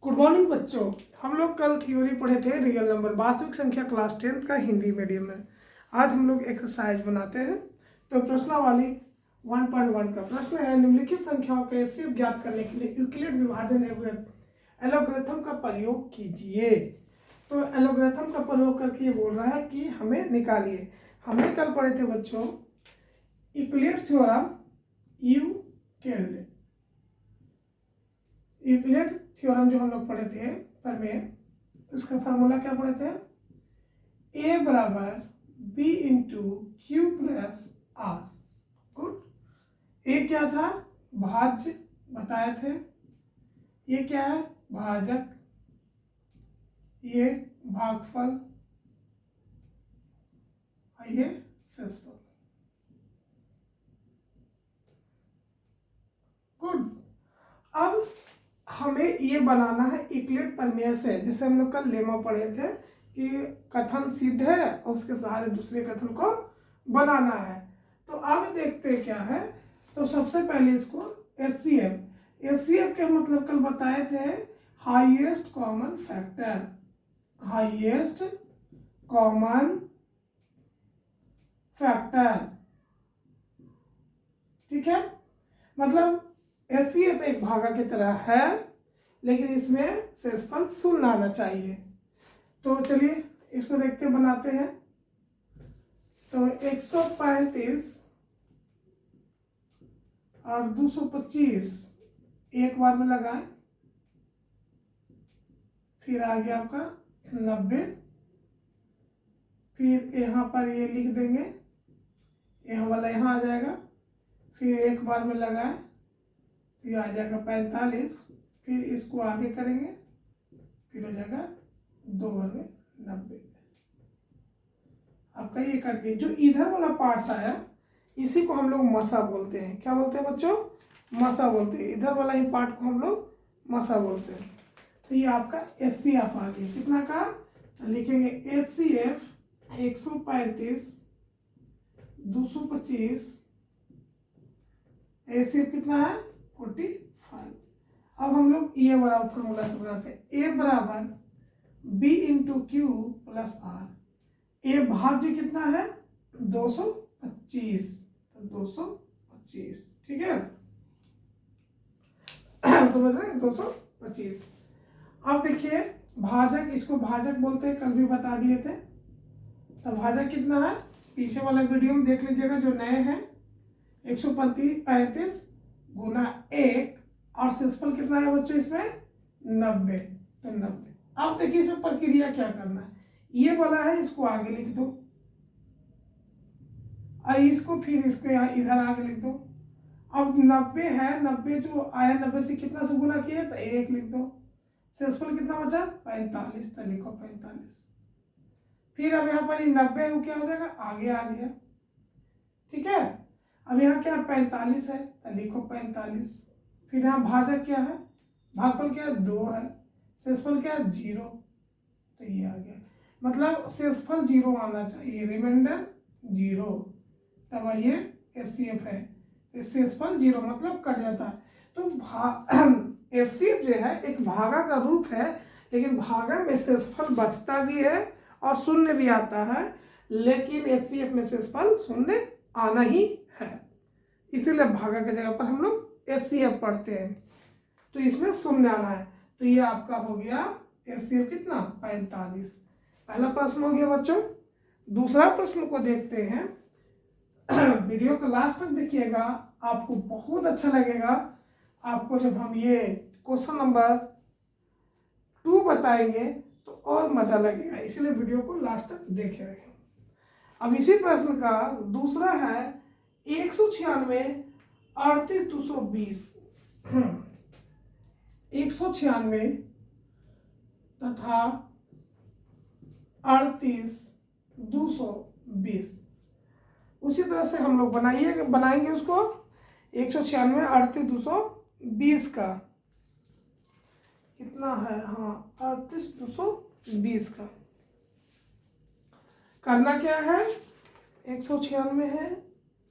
Good morning बच्चों। हम लोग कल थ्योरी पढ़े थे रियल नंबर वास्तविक संख्या क्लास 10th का हिंदी मीडियम में। आज हम लोग एक्सरसाइज बनाते हैं। तो प्रश्नावली 1.1 का प्रश्न है, निम्नलिखित संख्याओं का एचसीएफ ज्ञात करने के लिए यूक्लिड विभाजन एलोगरिथम का प्रयोग कीजिए। तो एलोगरिथम का प्रयोग करके ये बोल रहा है कि हमें निकालिए। हमने कल पढ़े थे बच्चों यूक्लिड थ्योरम, यूक्लिड थ्योरम जो हम लोग पढ़े थे प्रमेय, उसका फार्मूला क्या पढ़े थे? a बराबर b into Q plus R. Good. a क्या था? भाज्य बताए थे। ये क्या है? भाजक। ये भागफल, ये शेषफल। गुड। अब हमें ये बनाना है यूक्लिड प्रमेय से, जैसे हम लोग कल लेमा पढ़े थे कि कथन सिद्ध है और उसके सहारे दूसरे कथन को बनाना है। तो अब देखते क्या है। तो सबसे पहले इसको एचसीएफ के मतलब कल बताए थे highest common factor, highest common factor. ठीक है, मतलब एचसीएफ एक भागा की तरह है, लेकिन इसमें शेषफल शून्य आना चाहिए। तो चलिए इसको देखते बनाते हैं। तो 135 और 225 एक बार में लगाएं, फिर आ गया आपका 90, फिर यहाँ पर ये लिख देंगे, यहाँ वाला यहाँ आ जाएगा, फिर एक बार में लगाएं तो ये आ जाएगा 45, फिर इसको आगे करेंगे, फिर हो जाएगा 2 बार में 90। आपका ये कट गई। जो इधर वाला पार्ट्स आया इसी को हम लोग मसा बोलते हैं। क्या बोलते हैं बच्चों? मसा बोलते हैं। इधर वाला ही पार्ट को हम लोग मसा बोलते हैं। तो ये आपका एचसीएफ आ गया। कितना का? लिखेंगे एचसीएफ 135 225, एचसीएफ कितना है? 45। अब हम लोग ये बराबर फॉर्मूला से बनाते हैं। ए बराबर B into Q plus R. A भाज्य कितना है? 225, 225। ठीक है, तो बता रहे 225। अब देखिए भाजक, इसको भाजक बोलते हैं, कल भी बता दिए थे। तो भाजक कितना है? पीछे वाला वीडियो में देख लीजिएगा जो नए हैं। 135 गुना 1 और शेषफल कितना है बच्चों इसमें? 90। तो 90। अब देखिए इसमें प्रक्रिया क्या करना है। ये वाला है, इसको आगे लिख दो, और इसको फिर इसको यहाँ इधर आगे लिख दो। अब 90 है, 90 जो आया 90 से कितना से गुना किया तो 1 लिख दो। शेषफल कितना बचा? 45, तो लिखो 45। फिर अब यहाँ पर 90 है, वो क्या हो जाएगा? आगे आ गया। ठीक है, अब यहाँ क्या 45 है, तो लिखो 45। फिर यहाँ भाजक क्या है? भागफल क्या है? 2 है। शेषफल क्या है? 0, तो ये आ गया। मतलब शेषफल 0 आना चाहिए, रिमाइंडर 0, तब ये एचसीएफ है। शेषफल 0 मतलब कट जाता है। तो एचसीएफ जो है एक भागा का रूप है, लेकिन भागा में शेषफल बचता भी है और शून्य भी आता है, लेकिन एचसीएफ में शेषफल शून्य आना ही है। इसीलिए भागा की जगह पर हम लोग एचसीएफ पढ़ते हैं। तो इसमें शून्य आना है। तो ये आपका हो गया एचसीएफ कितना? 45। पहला प्रश्न हो गया बच्चों। दूसरा प्रश्न को देखते हैं। वीडियो को लास्ट तक देखिएगा, आपको बहुत अच्छा लगेगा। आपको जब हम ये क्वेश्चन नंबर 2 बताएंगे तो और मजा लगेगा, इसलिए वीडियो को लास्ट तक देखे रखें। अब इसी प्रश्न का दूसरा है 196 38 220। 196 तथा 38 220। उसी तरह से हम लोग बनाएंगे उसको 196 38 220 का कितना है? हाँ 38 220 का करना क्या है? 196 है,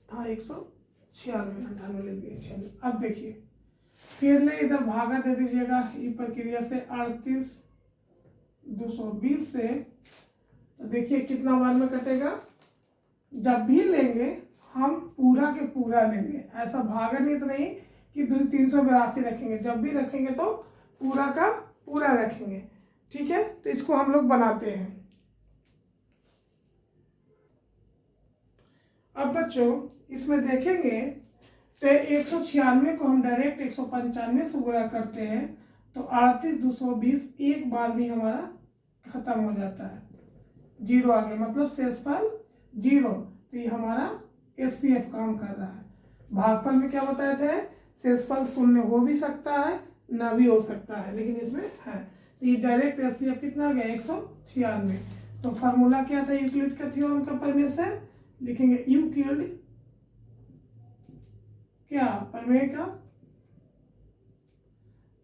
हाँ 196, 98 लिख दिए। चलिए अब देखिए फिर ले इधर भागा दे दीजिएगा ई प्रक्रिया से 38 220 से, तो देखिए कितना बार में कटेगा। जब भी लेंगे हम पूरा के पूरा लेंगे, ऐसा भागा नहीं तो नहीं कि 382 रखेंगे, जब भी रखेंगे तो पूरा का पूरा रखेंगे। ठीक है, तो इसको हम लोग बनाते हैं। अब बच्चों इसमें देखेंगे तो 196 को हम डायरेक्ट 195 से गुणा करते हैं तो 38 220 एक बार भी हमारा खत्म हो जाता है, जीरो आ गया, मतलब शेषफल जीरो। तो ये हमारा एचसीएफ काम कर रहा है। भागफल में क्या बताए थे, शेषफल शून्य हो भी सकता है ना भी हो सकता है, लेकिन इसमें है। तो ये डायरेक्ट एचसीएफ कितना आ गया 196। तो फार्मूला क्या था यूक्लिड का थ्योरम का प्रमेय से, लिखेंगे यूक्लिड क्या प्रमेय का,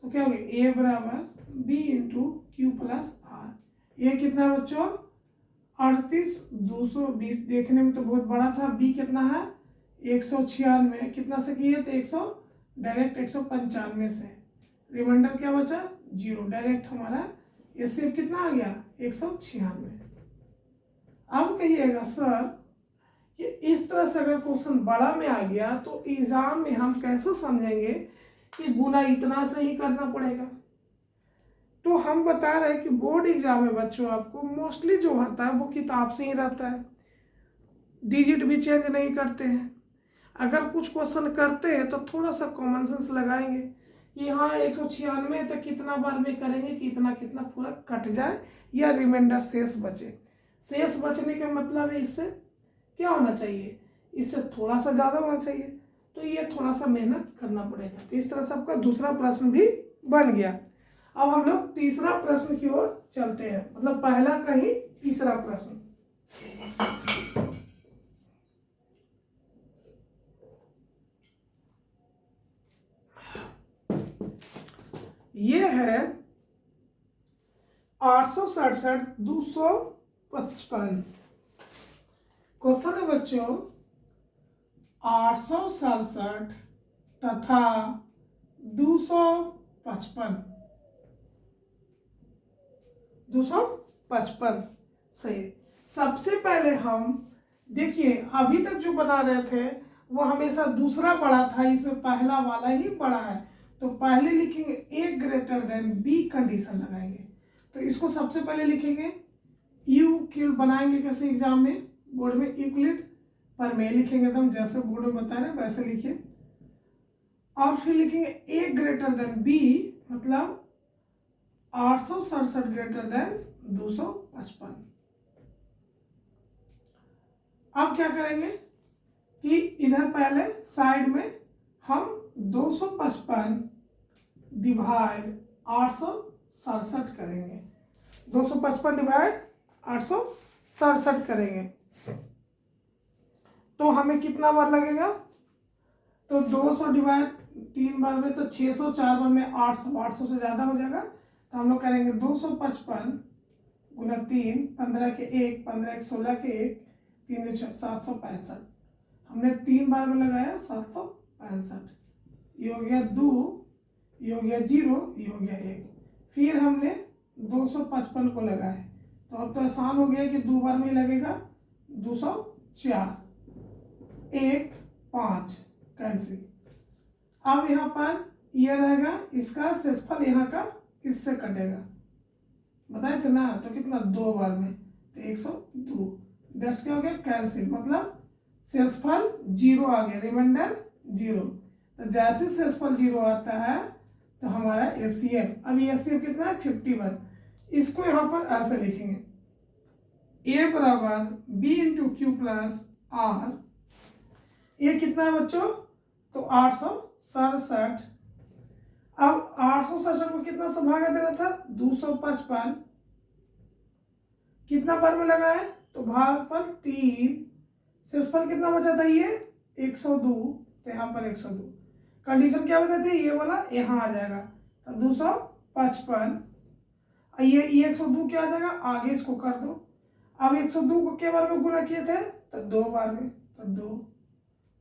तो क्या हो गया ए बराबर B into Q plus R. ये कितना है बच्चों 38 220, देखने में तो बहुत बड़ा था, बी कितना है 196, कितना से किए थे 100 डायरेक्ट 195 से, रिमाइंडर क्या बचा जीरो, डायरेक्ट हमारा एचसीएफ कितना आ गया 196। अब कहिएगा सर कि इस तरह से अगर क्वेश्चन बड़ा में आ गया तो एग्जाम में हम कैसे समझेंगे कि गुना इतना से ही करना पड़ेगा। तो हम बता रहे हैं कि बोर्ड एग्जाम में बच्चों आपको मोस्टली जो होता है वो किताब से ही रहता है, डिजिट भी चेंज नहीं करते हैं। अगर कुछ क्वेश्चन करते हैं तो थोड़ा सा कॉमन सेंस लगाएंगे कि हाँ 196 तक कितना बार में करेंगे कि इतना कितना पूरा कट जाए या रिमाइंडर शेष बचे। शेष बचने का मतलब है इससे क्या होना चाहिए, इससे थोड़ा सा ज़्यादा होना चाहिए, तो ये थोड़ा सा मेहनत करना पड़ेगा। तो इस तरह से आपका दूसरा प्रश्न भी बन गया। अब हम लोग तीसरा प्रश्न की ओर चलते हैं, मतलब पहला का ही तीसरा प्रश्न। ये है 867 255 क्वेश्चन है बच्चों 867 तथा 255 सही। सबसे पहले हम देखिए अभी तक जो बना रहे थे वो हमेशा दूसरा बड़ा था, इसमें पहला वाला ही बड़ा है, तो पहले लिखेंगे ए ग्रेटर देन बी कंडीशन लगाएंगे। तो इसको सबसे पहले लिखेंगे यूक्लिड बनाएंगे कैसे एग्जाम में बोर्ड में यूक्लिड प्रमेय लिखेंगे, तो हम जैसे बोर्ड में बताए ना वैसे लिखिए। और फिर लिखेंगे ए ग्रेटर देन बी, मतलब 867 ग्रेटर देन 255। अब क्या करेंगे कि इधर पहले साइड में हम 255 डिवाइड 867 करेंगे, 255 डिवाइड 867 करेंगे तो हमें कितना बार लगेगा, तो 200 डिवाइड 3 बार में तो 600, 4 बार में 800, 800 से ज़्यादा हो जाएगा, तो हम लोग करेंगे 255 गुना 3, 15 के 1, 15 के 16 के 1, 3 2 765। हमने 3 बार में लगाया 765, ये हो गया 2, ये हो गया 0, ये हो गया 1। फिर हमने 255 को लगाए, तो अब तो आसान हो गया कि 2 बार में लगेगा 204, 1 5 कैंसिल। अब यहाँ पर ये रहेगा, इसका शेषफल यहाँ का इससे कटेगा, बताए थे ना, तो कितना 2 बार में तो 102, दस क्या हो गया कैंसिल, मतलब शेषफल 0 आ गया, रिमाइंडर 0। तो जैसे शेषफल 0 आता है तो हमारा एचसीएफ, अब एचसीएफ कितना है 51, इसको यहाँ पर ऐसे लिखेंगे ए बराबर B into Q plus R. ये कितना है बच्चों, तो 867। अब 867 को कितना से भागा देना था 255, कितना बार में लगा है, तो भागफल 3, शेषफल कितना बचा था ये 102, तो यहाँ पर 102। कंडीशन क्या बताते हैं, ये वाला यहाँ आ जाएगा तो 255, ये 102 क्या आ जाएगा, आगे इसको कर दो। अब 102 को क्या बार में गुना किए थे, तो 2 बार में, तो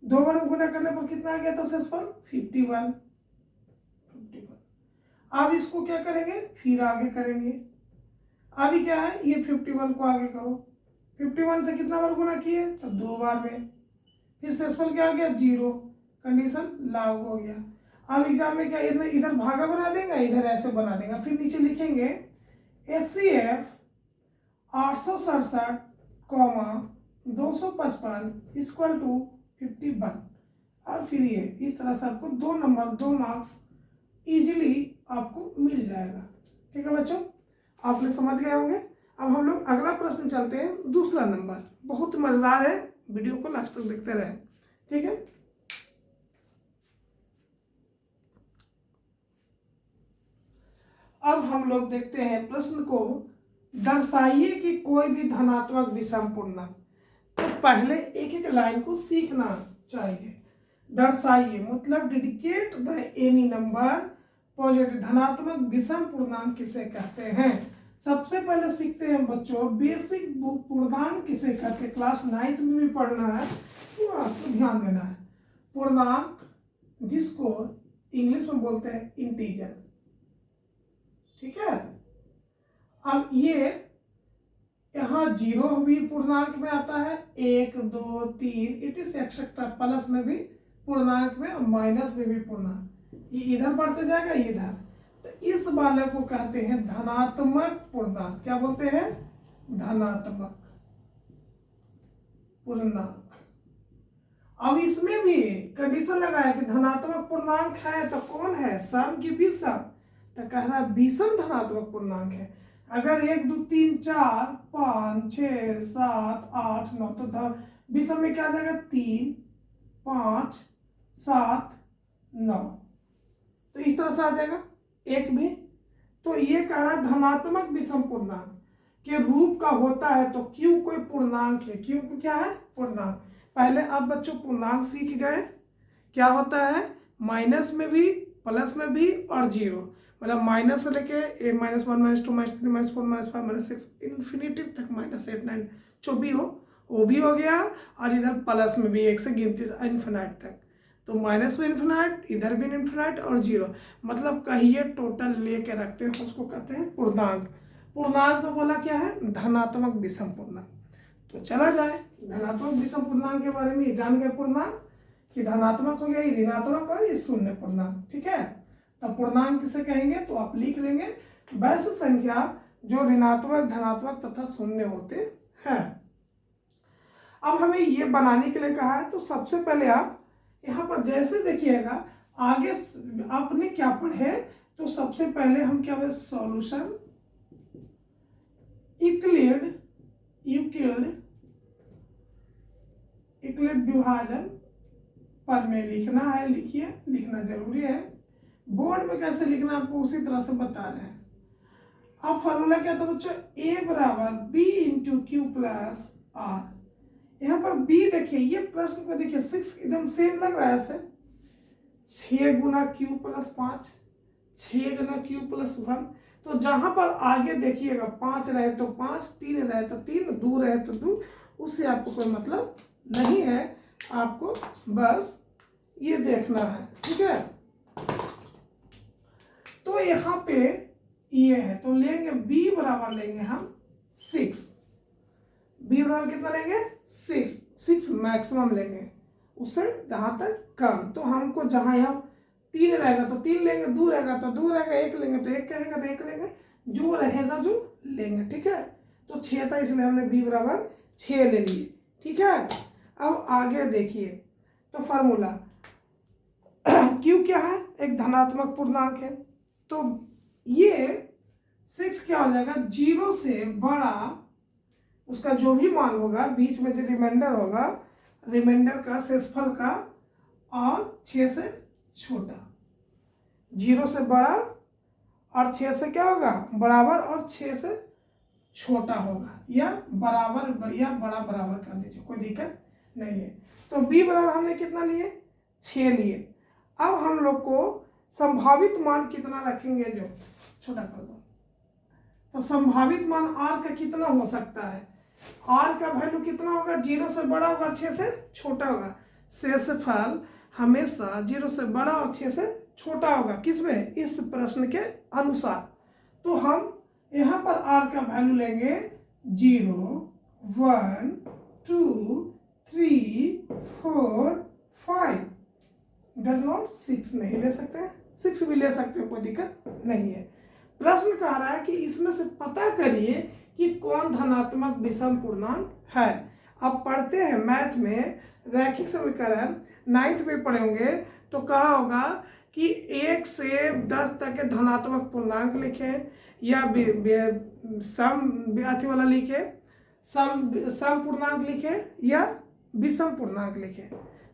2 बार में गुना करने पर कितना आ गया था शेषफल 51, अब इसको क्या करेंगे, फिर आगे करेंगे। अभी क्या है, ये 51 को आगे करो, 51 से कितना बार गुना किए, तो 2 बार में, फिर शेषफल क्या आ गया, 0, कंडीशन लागू हो गया। अब एग्जाम में क्या इधर भागा बना देगा, इधर ऐसे बना देगा, फिर नीचे लिखेंगे HCF 867, 255 इक्वल टू 51, और फिर ये इस तरह से आपको 2 नंबर 2 मार्क्स इजीली आपको मिल जाएगा। ठीक है बच्चों, आपने समझ गए होंगे। अब हम लोग अगला प्रश्न चलते हैं, दूसरा नंबर, बहुत मजेदार है, वीडियो को लास्ट तक देखते रहें। ठीक है, अब हम लोग देखते हैं प्रश्न को, दर्शाइए कि कोई भी धनात्मक विषम पूर्णांक। तो पहले एक एक लाइन को सीखना चाहिए। दर्शाइए मतलब डिडिकेट द एनी नंबर पॉजिटिव, धनात्मक विषम पूर्णांक किसे कहते हैं। सबसे पहले सीखते हैं बच्चों बेसिक पूर्णांक किसे कहते हैं, क्लास 9th में भी पढ़ना है, तो आपको ध्यान देना है। पूर्णांक जिसको इंग्लिश में बोलते हैं इंटीजर। ठीक है, अब ये यहाँ 0 भी पूर्णांक में आता है, 1 2 3 इट इज एक्सेट्रा, प्लस में भी पूर्णांक में, माइनस में भी पूर्णांक, ये इधर बढ़ते जाएगा इधर, तो इस वाले को कहते हैं धनात्मक पूर्णांक। क्या बोलते हैं, धनात्मक पूर्णांक। अब इसमें भी कंडीशन लगाया कि धनात्मक पूर्णांक है तो कौन है, सम की विषम, तो कह रहा है विषम धनात्मक पूर्णांक है। अगर 1 2 3 4 5 6 7 8 9, तो विषम में क्या आ जाएगा, 3 5 7 9, तो इस तरह से आ जाएगा। एक भी, तो ये कह रहा है धनात्मक विषम पूर्णांक के रूप का होता है, तो क्यों कोई पूर्णांक है, क्यों को क्या है, पूर्णांक। पहले अब बच्चों पूर्णांक सीख गए, क्या होता है, माइनस में भी प्लस में भी और 0, मतलब माइनस से लेके -1 -2 -3 -4 -5 -6 इन्फिनिटी तक, -8 9 जो भी हो वो भी हो गया, और इधर प्लस में भी 1 से गिनती इन्फिनाइट तक, तो माइनस में इन्फिनाइट, इधर भी इन्फिनाइट और 0, मतलब कहिए टोटल लेके रखते हैं, उसको कहते हैं पूर्णांक। पूर्णांक में बोला क्या है, धनात्मक विषम पूर्णांक। तो चला जाए धनात्मक विषम पूर्णांक के बारे में, जान गए पूर्णांक कि धनात्मक हो गया, ये ऋणात्मक और ये शून्य पूर्णांक। ठीक है, तब पूर्णांक किसे कहेंगे, तो आप लिख लेंगे वैसे संख्या जो ऋणात्मक धनात्मक तथा शून्य होते हैं। अब हमें ये बनाने के लिए कहा है, तो सबसे पहले आप यहाँ पर जैसे देखिएगा, आगे आपने क्या पढ़े, तो सबसे पहले हम क्या बोले, सॉल्यूशन यूक्लिड विभाजन पर में लिखना है, लिखिए, लिखना जरूरी है। बोर्ड में कैसे लिखना आपको उसी तरह से बता रहे हैं। अब फॉर्मूला क्या था बच्चों, a बराबर b into Q plus R. यहाँ पर b देखिए, ये प्रश्न को देखिए 6 एकदम सेम लग रहा है ऐसे, 6 गुना क्यू प्लस 5, 6 गुना क्यू प्लस 1, तो जहां पर आगे देखिएगा 5 रहे तो 5, 3 रहे तो 3, 2 रहे तो 2, उससे आपको कोई मतलब नहीं है, आपको बस ये देखना है। ठीक है, तो यहाँ पे ये है, तो लेंगे b बराबर लेंगे हम 6, b बराबर कितना लेंगे, 6 मैक्सिमम लेंगे, उससे जहां तक कम, तो हमको जहां यहाँ 3 रहेगा तो 3 लेंगे, 2 रहेगा तो 2 रहेगा, 1 लेंगे तो 1 कहेंगे तो 1 लेंगे, जो रहेगा जो लेंगे। ठीक है, तो 6 था इसलिए हमने b बराबर 6 ले लिए। ठीक है, अब आगे देखिए, तो फार्मूला q क्या है, एक धनात्मक पूर्णांक है, तो ये 6 क्या हो जाएगा, 0 से बड़ा उसका जो भी मान होगा, बीच में जो रिमाइंडर होगा, रिमाइंडर का शेषफल का, और 6 से छोटा, 0 से बड़ा और 6 से क्या होगा, बराबर, और 6 से छोटा होगा, या बराबर या बड़ा बराबर कर दीजिए, कोई दिक्कत नहीं है। तो b बराबर हमने कितना लिए, 6 लिए। अब हम लोग को संभावित मान कितना रखेंगे, जो छोटा कर दो, तो संभावित मान r का कितना हो सकता है, r का वैल्यू कितना होगा, 0 से बड़ा होगा, 6 से छोटा होगा। शेषफल हमेशा 0 से बड़ा और 6 से छोटा होगा, किसमें, इस प्रश्न के अनुसार। तो हम यहाँ पर r का वैल्यू लेंगे 0, 1, 2, 3, 4, 5, डज नॉट 6 नहीं ले सकते, 6 भी ले सकते हैं, कोई दिक्कत नहीं है। प्रश्न कह रहा है कि इसमें से पता करिए कि कौन धनात्मक विषम पूर्णांक है। अब पढ़ते हैं मैथ में रैखिक समीकरण 9th में पढ़े होंगे, तो कहा होगा कि 1 से 10 तक के धनात्मक पूर्णांक लिखे, या सम अथी वाला लिखे, सम पूर्णांक लिखे, या विषम पूर्णांक लिखे,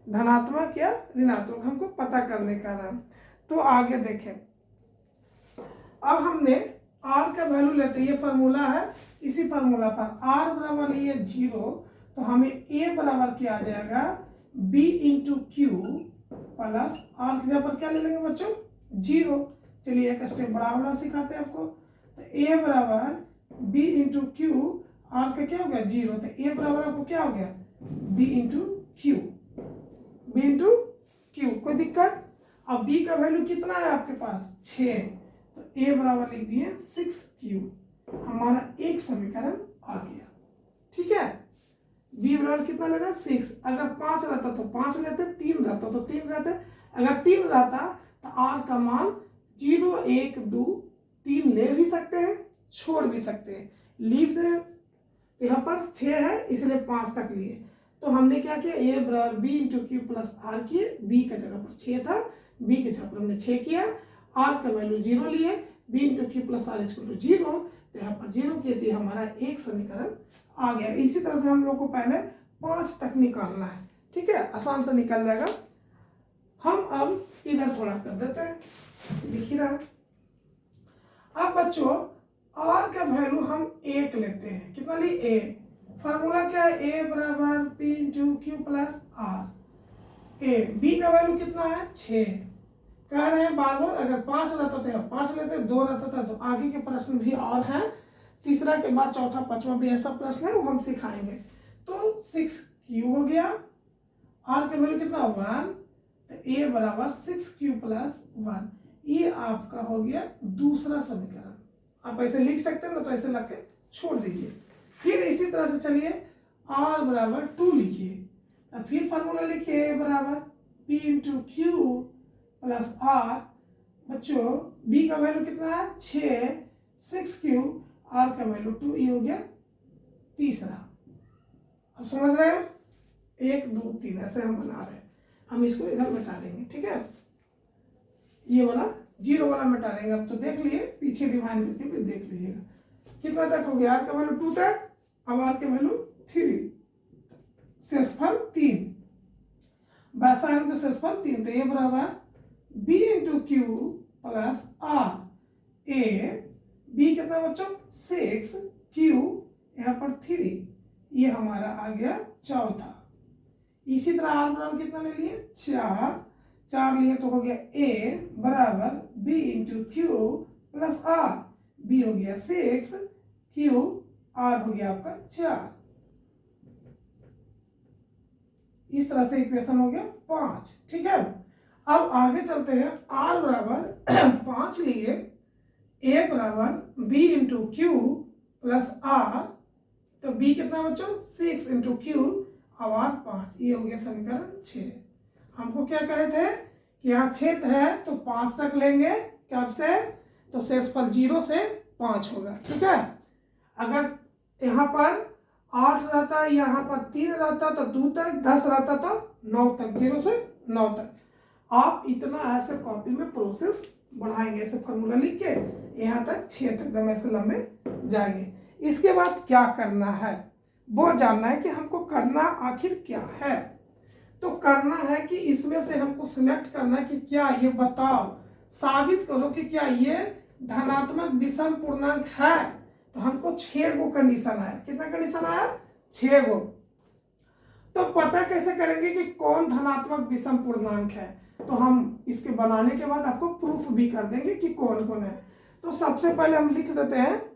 धनात्मक या ऋणात्मक हमको पता करने का नाम। तो आगे देखें, अब हमने r का वैल्यू लेते, ये फार्मूला है, इसी फार्मूला पर r बराबर लिए 0, तो हमें a बराबर क्या आ जाएगा, b into Q plus r की जगह पर क्या ले लेंगे बच्चों, 0। चलिए एक स्टेप बड़ा सिखाते हैं आपको। तो a बराबर b इंटू क्यू, r का क्या हो गया 0, तो a बराबर आपको क्या हो गया, b into Q, b into Q, कोई दिक्कत। अब b का वैल्यू कितना है आपके पास, 6, तो a बराबर लिख दिए 6q, हमारा एक समीकरण आ गया। ठीक है, b बराबर कितना ले रहा है 6, अगर 5 रहता तो 5 लेते, 3 रहता तो 3 रहते, अगर 3 रहता तो r का मान 0, 1, 2, 3 ले भी सकते हैं, छोड़ भी सकते हैं, लीव दे। तो यहाँ पर 6 है इसलिए 5 तक लिए, तो हमने क्या किया, a बराबर b into Q plus r किए, b का जगह पर 6 था, b के जगह पर हमने 6 किया, r का वैल्यू 0 लिए, b into Q plus r equal to 0, तो यहाँ पर 0 किए थे, हमारा एक समीकरण आ गया। इसी तरह से हम लोग को पहले 5 तक निकालना है, ठीक है, आसान से निकल जाएगा। हम अब इधर थोड़ा कर देते हैं, दिख ही रहा है। अब बच्चों r का वैल्यू हम 1 लेते हैं, कितना लिए, a, फार्मूला क्या है, a बराबर p into Q plus r, a, b का वैल्यू कितना है 6, कह रहे हैं बार बार, अगर 5 रहता तो यहाँ 5 लेते, 2 रहता था तो आगे के प्रश्न भी और हैं, तीसरा के बाद चौथा पांचवा भी ऐसा प्रश्न है, वो हम सिखाएंगे। तो 6q हो गया, r का वैल्यू कितना 1, तो a बराबर 6q प्लस 1, ये आपका हो गया दूसरा समीकरण। आप ऐसे लिख सकते हैं ना, तो ऐसे लग के छोड़ दीजिए। फिर इसी तरह से चलिए r बराबर 2 लिखिए, अब फिर फार्मूला लिखिए a बराबर p into Q plus r, बच्चों b का वैल्यू कितना है 6, 6q, r का वैल्यू 2, ये हो गया तीसरा। अब समझ रहे हैं, 1, 2, 3 ऐसे हम बना रहे हैं, हम इसको इधर मिटा देंगे, ठीक है, ये वाला 0 वाला मिटा देंगे। अब तो देख लिए, पीछे डिवाइन करके भी देख लीजिएगा, कितना तक हो गया, r का वैल्यू 2 तक, अब r का वैल्यू 3, शेषफल 3, वैसा है तो शेषफल 3, तो ये बराबर b into Q plus r, a, b कितना बच्चों 6, q यहाँ पर 3, ये हमारा आ गया चौथा। इसी तरह r बराबर कितना ले लिए 4 लिए, तो हो गया a बराबर b into Q plus r, b हो गया 6, q, r हो गया आपका 4। इस तरह से इक्वेशन हो गया 5, ठीक है। अब आगे चलते हैं, r बराबर 5 लिए, a बराबर b into Q plus r, तो b कितना बच्चों 6 इंटू क्यू, अब r 5, ये हो गया समीकरण 6। हमको क्या कहे थे कि यहाँ छेद है तो 5 तक लेंगे, कब से, तो शेषफल 0 से 5 होगा, ठीक है। अगर यहाँ पर 8 रहता, यहाँ पर 3 रहता तो 2 तक, 10 रहता तो 9 तक, 0 से 9 तक। आप इतना ऐसे कॉपी में प्रोसेस बढ़ाएंगे, ऐसे फार्मूला लिख के यहाँ तक 6 तक एकदम ऐसे लंबे जाएंगे। इसके बाद क्या करना है, वो जानना है कि हमको करना आखिर क्या है। तो करना है कि इसमें से हमको सिलेक्ट करना है कि क्या, ये बताओ, साबित करो कि क्या ये धनात्मक विषम पूर्णांक है। तो हमको 6 गो कंडीशन आया, कितना कंडीशन आया 6 गो। तो पता कैसे करेंगे कि कौन धनात्मक विषम पूर्णांक है, तो हम इसके बनाने के बाद आपको प्रूफ भी कर देंगे कि कौन कौन है। तो सबसे पहले हम लिख देते हैं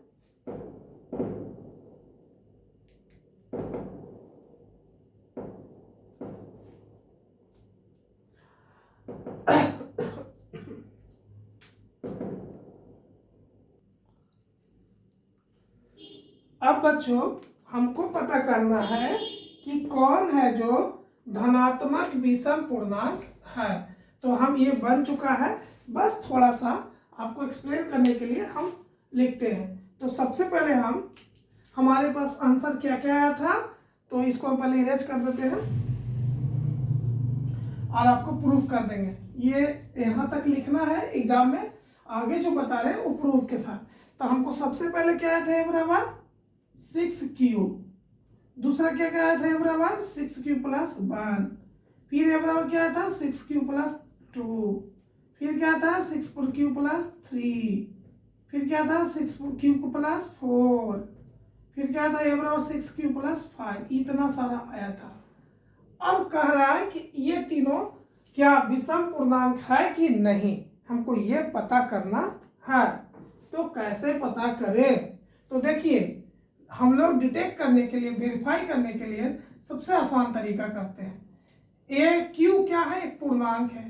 बच्चों हमको पता करना है कि कौन है जो धनात्मक विषम पूर्णांक है। तो हम ये बन चुका है, बस थोड़ा सा आपको एक्सप्लेन करने के लिए हम लिखते हैं। तो सबसे पहले हमारे पास आंसर क्या क्या आया था, तो इसको हम पहले इरेज कर देते हैं और आपको प्रूफ कर देंगे। ये यहाँ तक लिखना है एग्जाम में, आगे जो बता रहे हैं वो प्रूफ के साथ। तो हमको सबसे पहले क्या आया था, ए बराबर 6q। दूसरा क्या क्या आया था, ए बराबर 6q प्लस 1। फिर ए बराबर क्या आया था, 6q प्लस 2। फिर क्या था, 6q प्लस 3। फिर क्या था, 6q प्लस 4। फिर क्या था, ए बराबर 6q प्लस 5। इतना सारा आया था। अब कह रहा है कि ये तीनों क्या विषम पूर्णांक है कि नहीं, हमको ये पता करना है। तो कैसे पता करें, तो देखिए हम लोग डिटेक्ट करने के लिए, वेरीफाई करने के लिए सबसे आसान तरीका करते हैं। ए क्यू क्या है, एक पूर्णांक है,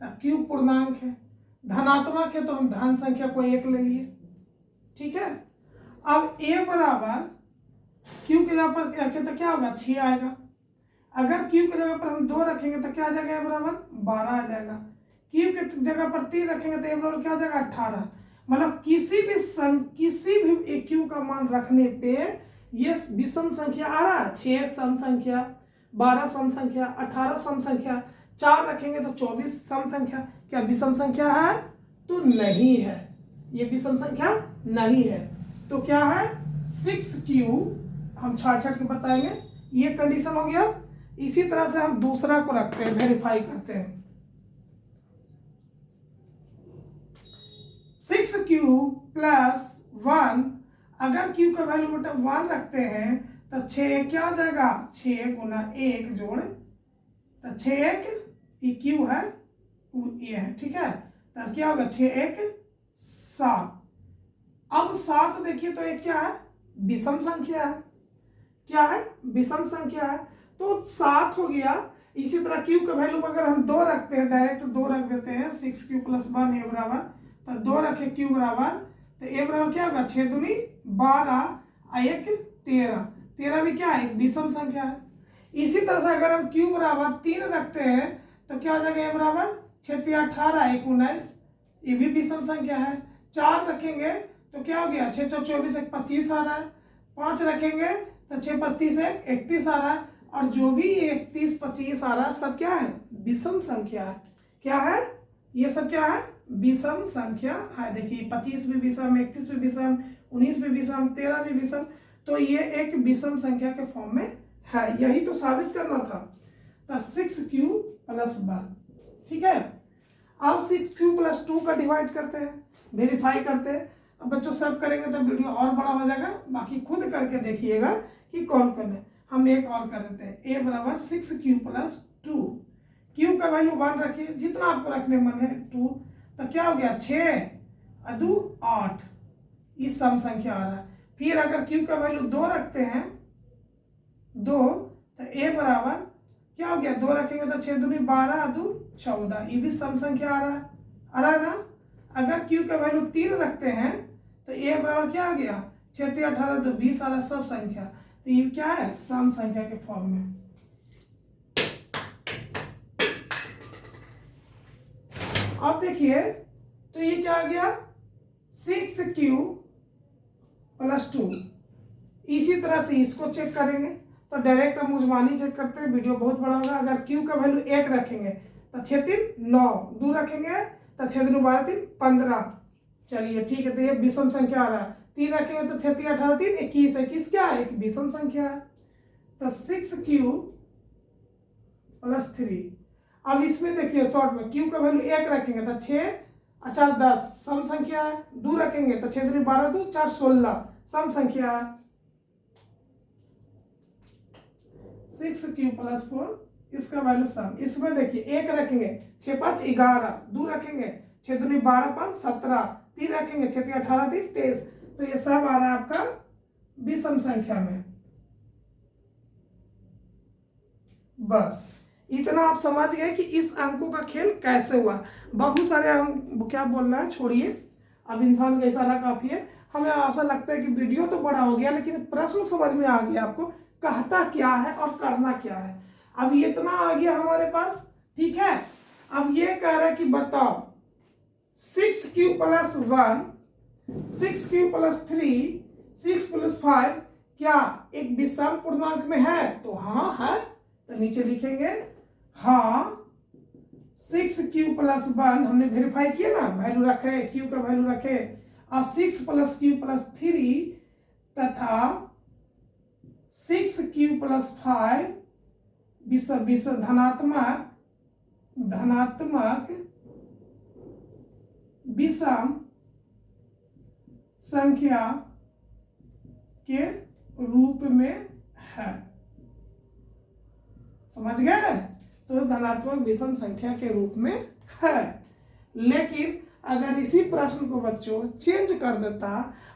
क्यू पूर्णांक है, धनात्मक है तो हम धन संख्या को 1 ले लिए, ठीक है। अब ए बराबर क्यू के जगह पर रखें तो क्या होगा, 6 आएगा। अगर क्यू की जगह पर हम 2 रखेंगे तो क्या आ जाएगा, ए बराबर 12 आ जाएगा। क्यू के जगह पर 3 रखेंगे तो ए बराबर क्या आ जाएगा, 18। मतलब किसी भी एक क्यू का मान रखने पे ये विषम संख्या आ रहा है। 6 सम संख्या, 12 सम संख्या, 18 सम संख्या, 4 रखेंगे तो 24 सम संख्या। क्या विषम संख्या है, तो नहीं है, ये विषम संख्या नहीं है। तो क्या है, 6q हम छाट के बताएंगे, ये कंडीशन हो गया। इसी तरह से हम दूसरा को रखते हैं, वेरीफाई करते हैं। 6q प्लस 1, अगर q का वैल्यू बेटा 1 रखते हैं तो 6 क्या हो जाएगा, 6 गुना 1 जोड़, तो 6 1 q है, ये है, ठीक है। तो क्या होगा, 6 1 7। अब 7 देखिए तो एक क्या है, विषम संख्या है। क्या है, विषम संख्या है, तो 7 हो गया। इसी तरह q का वैल्यू अगर हम 2 रखते हैं, डायरेक्ट 2 रख देते हैं, 6q प्लस 1 ए बराबर, तो 2 रखे q बराबर, तो ए बराबर क्या होगा, 6 दूनी 12 1 13। 13 भी क्या है, एक विषम संख्या है। इसी तरह से अगर हम q बराबर 3 रखते हैं तो क्या हो जाएगा, ए बराबर 6 3 18 1 19, ये भी विषम संख्या है। 4 रखेंगे तो क्या हो गया, 6 4 24 1 25 आ रहा है। 5 रखेंगे तो 6 5 30 1 31 आ रहा है। और जो भी 31 25 आ रहा है सब क्या है, विषम संख्या है। क्या है, ये सब क्या है, विषम संख्या है। देखिए 25 भी विषम, 31 भी विषम, 19 भी विषम, 13 भी विषम। तो ये एक विषम संख्या के फॉर्म में है, यही तो साबित करना था। तो 6q प्लस 1, ठीक है। अब 6q प्लस 2 का डिवाइड करते हैं, वेरीफाई करते हैं। अब बच्चों सब करेंगे तो वीडियो और बड़ा हो जाएगा, बाकी खुद करके देखिएगा कि कौन कौन है। हम एक और कर देते हैं, a बराबर 6q प्लस 2। q का वैल्यू 1 रखिए, जितना आपको रखने मन है 2, तो क्या हो गया, 6 2 8, इस सम संख्या आ रहा है। फिर अगर q का वैल्यू 2 रखते हैं, 2, तो a बराबर क्या हो गया, 2 रखेंगे तो 6 दूनी 12 2 14, ये भी सम संख्या आ रहा है ना। अगर q का वैल्यू 3 रखते हैं तो a बराबर क्या आ गया, 6 3 18 2 20 आ रहा है, सब संख्या। तो ये क्या है, सम संख्या के फॉर्म में। अब देखिए तो ये क्या आ गया, 6q प्लस 2। इसी तरह से इसको चेक करेंगे तो डायरेक्ट हम मुजमानी चेक करते हैं, वीडियो बहुत बड़ा होगा। अगर q का वैल्यू 1 रखेंगे तो 6 3 9, 2 रखेंगे तो 6 2 12 3 15। चलिए ठीक है, तो ये विषम संख्या आ रहा है। 3 रखेंगे तो 6 3 18 3 21, 21 क्या है, एक विषम संख्या है। तो 6q प्लस 3। अब इसमें देखिए शॉर्ट में q का वैल्यू 1 रखेंगे तो 6 4 10, सम संख्या है। 2 रखेंगे तो 6 2 12 2 4 16, सम संख्या है। 6q प्लस 4, इसका वैल्यू सम। इसमें देखिए 1 रखेंगे 6 5 11, 2 रखेंगे 6 2 12 5 17, 3 रखेंगे 6 3 18 3 23। तो ये सब आ रहा है आपका विषम संख्या में। बस इतना आप समझ गए कि इस अंकों का खेल कैसे हुआ। बहुत सारे हम क्या बोल रहे हैं छोड़िए, अब इंसान का इशारा काफी है। हमें आशा लगता है कि वीडियो तो बड़ा हो गया, लेकिन प्रश्न समझ में आ गया आपको कहता क्या है और करना क्या है। अब ये इतना आ गया हमारे पास, ठीक है। अब ये कह रहा है कि बताओ 6q + 1, 6q + 3, 6 + 5 क्या एक विषम पूर्णांक में है? तो हाँ है, तो नीचे लिखेंगे हाँ 6q + 1 हमने वेरीफाई किया ना, वैल्यू रखे, q का वैल्यू रखे, और 6 + q + 3 तथा 6q + 5 धनात्मक विषम संख्या के रूप में है। समझ गए? तो धनात्मक विषम संख्या के रूप में है। लेकिन अगर इसी प्रश्न को बच्चों चेंज कर देता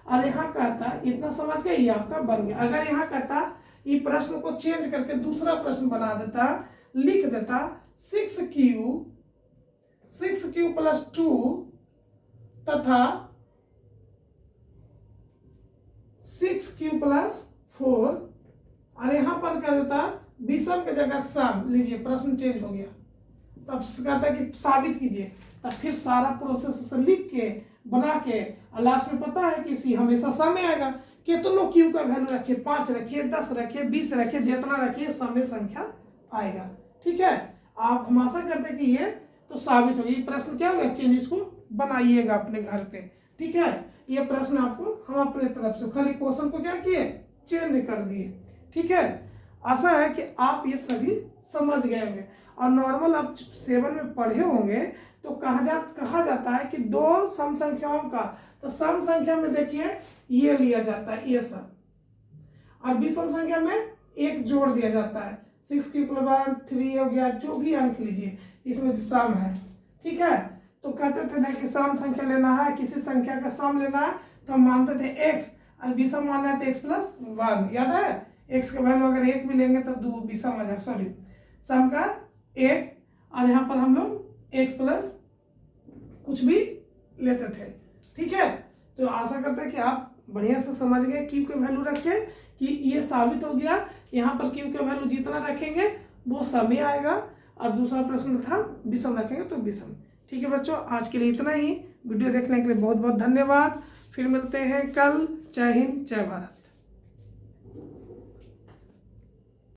और यहाँ कहता, इतना समझ गए, ये आपका बन गया। अगर यहाँ कहता ये प्रश्न को चेंज करके दूसरा प्रश्न बना देता, लिख देता 6q + 2 तथा 6q + 4, और यहाँ पर क्या देता विषम की जगह सम। लीजिए प्रश्न चेंज हो गया। तब कहता है कि साबित कीजिए, तब फिर सारा प्रोसेस लिख के बना के, और लास्ट में पता है कि सी हमेशा सम में आएगा। कितनों क्यू का वैल्यू रखिए, 5 रखिए, 10 रखिए, 20 रखिए, जितना रखिए सम में संख्या आएगा। ठीक है, आप हम आशा करते हैं कि ये तो साबित हो गया। प्रश्न क्या होगा, चेंज इसको बनाइएगा अपने घर पे। ठीक है, ये प्रश्न आपको हम अपने तरफ से खाली क्वेश्चन को क्या किए, चेंज कर दिए। ठीक है, आशा है कि आप ये सभी समझ गए होंगे। और नॉर्मल आप 7 में पढ़े होंगे तो कहा जाता है कि दो सम संख्याओं का, तो सम संख्या में देखिए ये लिया जाता है, ये सब, और विषम संख्या में एक जोड़ दिया जाता है। 6q + 1, 3 हो गया, जो भी अंक लीजिए इसमें सम है। ठीक है, तो कहते थे ना कि सम संख्या लेना है, किसी संख्या का सम लेना है, तो हम मानते थे x, और विषम मानना है तो x + 1। याद है, x का वैल्यू अगर 1 भी लेंगे तो 2 विषम आ जाएगा, सॉरी सम का 1, और यहाँ पर हम लोग x + कुछ भी लेते थे। ठीक है, तो आशा करते हैं कि आप बढ़िया से समझ गए। q के वैल्यू रखे कि ये साबित हो गया, यहाँ पर q का वैल्यू जितना रखेंगे वो सम ही आएगा, और दूसरा प्रश्न था विषम रखेंगे तो विषम। ठीक है बच्चों, आज के लिए इतना ही। वीडियो देखने के लिए बहुत बहुत धन्यवाद। फिर मिलते हैं कल। जय हिंद, जय भारत।